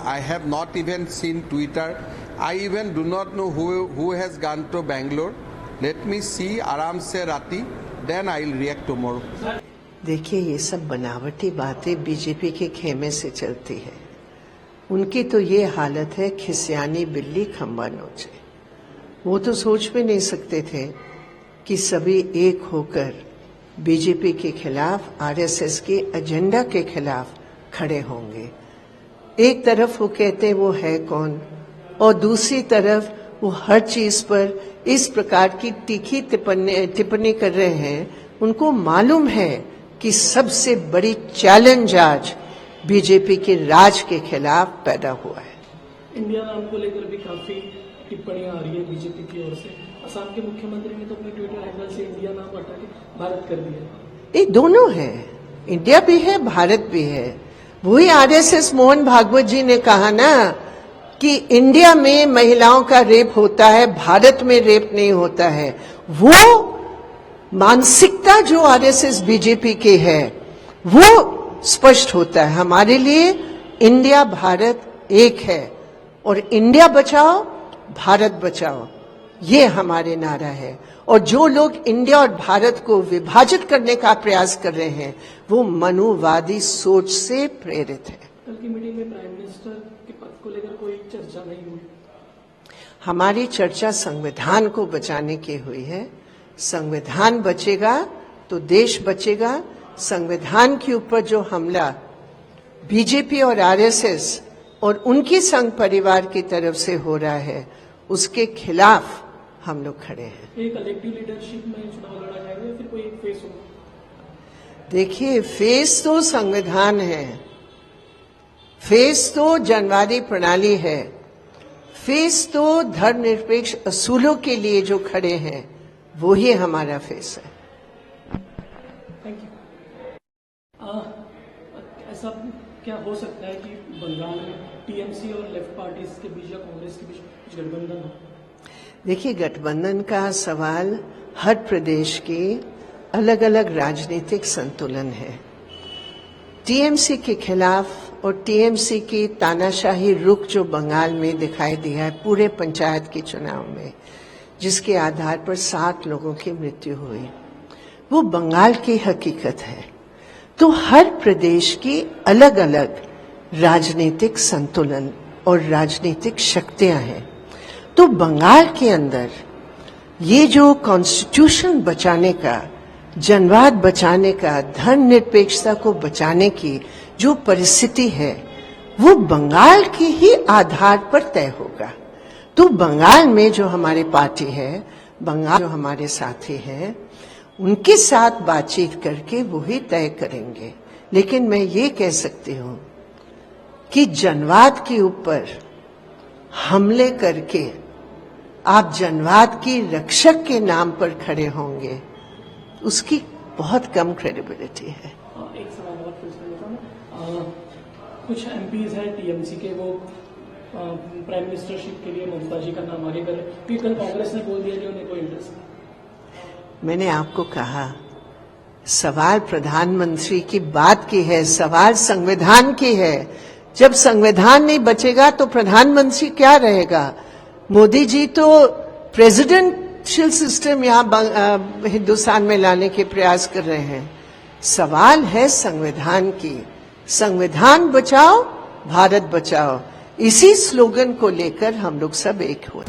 I have not even seen Twitter. I even do not know who has gone to Bangalore. Let me see आराम से राती, then I will react tomorrow. देखिए, ये सब बनावटी बातें बीजेपी के खेमे से चलती है। उनकी तो ये हालत है, खिसियानी बिल्ली खंबा नोचे। वो तो सोच भी नहीं सकते थे कि सभी एक होकर बीजेपी के खिलाफ, आरएसएस के एजेंडा के खिलाफ खड़े होंगे। एक तरफ वो कहते वो है कौन, और दूसरी तरफ वो हर चीज पर इस प्रकार की तीखी टिप्पणी कर रहे हैं। उनको मालूम है कि सबसे बड़ी चैलेंज आज बीजेपी के राज के खिलाफ पैदा हुआ है। इंडिया नाम को लेकर भी काफी टिप्पणियां आ रही है बीजेपी की ओर से। असम के मुख्यमंत्री ने तो अपने ट्विटर हैंडल से इंडिया नाम हटा के भारत कर दिया। ये दोनों है, इंडिया भी है, भारत भी है। वही आरएसएस मोहन भागवत जी ने कहा ना कि इंडिया में महिलाओं का रेप होता है, भारत में रेप नहीं होता है। वो मानसिकता जो आरएसएस बीजेपी के है वो स्पष्ट होता है। हमारे लिए इंडिया भारत एक है, और इंडिया बचाओ भारत बचाओ, ये हमारे नारा है। और जो लोग इंडिया और भारत को विभाजित करने का प्रयास कर रहे हैं वो मनुवादी सोच से प्रेरित है। कल की मीटिंग में प्राइम मिनिस्टर के पद को लेकर कोई चर्चा नहीं हुई। हमारी चर्चा संविधान को बचाने की हुई है। संविधान बचेगा तो देश बचेगा। संविधान के ऊपर जो हमला बीजेपी और आरएसएस और उनकी संघ परिवार की तरफ से हो रहा है, उसके खिलाफ हम लोग खड़े हैं। एक कलेक्टिव लीडरशिप में चुनाव लड़ा जाएगा या फिर कोई एक फेस होगा? देखिए, फेस तो संविधान है, फेस तो जनवादी प्रणाली है, फेस तो धर्मनिरपेक्ष असूलों के लिए जो खड़े हैं वो ही हमारा फेस है। Thank you. ऐसा क्या हो सकता है कि बंगाल में टीएमसी और लेफ्ट पार्टीज के बीच या कांग्रेस के बीच गठबंधन हो? देखिए, गठबंधन का सवाल हर प्रदेश के अलग अलग राजनीतिक संतुलन है। टीएमसी के खिलाफ और टीएमसी की तानाशाही रुख जो बंगाल में दिखाई दिया है पूरे पंचायत के चुनाव में, जिसके आधार पर 7 लोगों की मृत्यु हुई, वो बंगाल की हकीकत है। तो हर प्रदेश की अलग अलग राजनीतिक संतुलन और राजनीतिक शक्तियां हैं। तो बंगाल के अंदर ये जो कॉन्स्टिट्यूशन बचाने का, जनवाद बचाने का, धर्मनिरपेक्षता को बचाने की जो परिस्थिति है वो बंगाल के ही आधार पर तय होगा। तो बंगाल में जो हमारे पार्टी है, बंगाल जो हमारे साथी हैं, उनके साथ बातचीत करके वो ही तय करेंगे। लेकिन मैं ये कह सकती हूं कि जनवाद के ऊपर हमले करके आप जनवाद की रक्षक के नाम पर खड़े होंगे, उसकी बहुत कम क्रेडिबिलिटी है। एक सवाल और पूछना चाहता हूं। कुछ एमपीज हैं टीएमसी के, वो प्राइम मिनिस्टरशिप के लिए ममता जी का नाम आगे करे, क्योंकि कल कांग्रेस ने बोल दिया कि उन्हें कोई इंटरेस्ट नहीं। मैंने आपको कहा, सवाल प्रधानमंत्री की बात की है, सवाल संविधान की है। जब संविधान नहीं बचेगा तो प्रधानमंत्री क्या रहेगा? मोदी जी तो प्रेसिडेंशियल सिस्टम यहाँ हिंदुस्तान में लाने के प्रयास कर रहे हैं। सवाल है संविधान की। संविधान बचाओ भारत बचाओ, इसी स्लोगन को लेकर हम लोग सब एक हुए।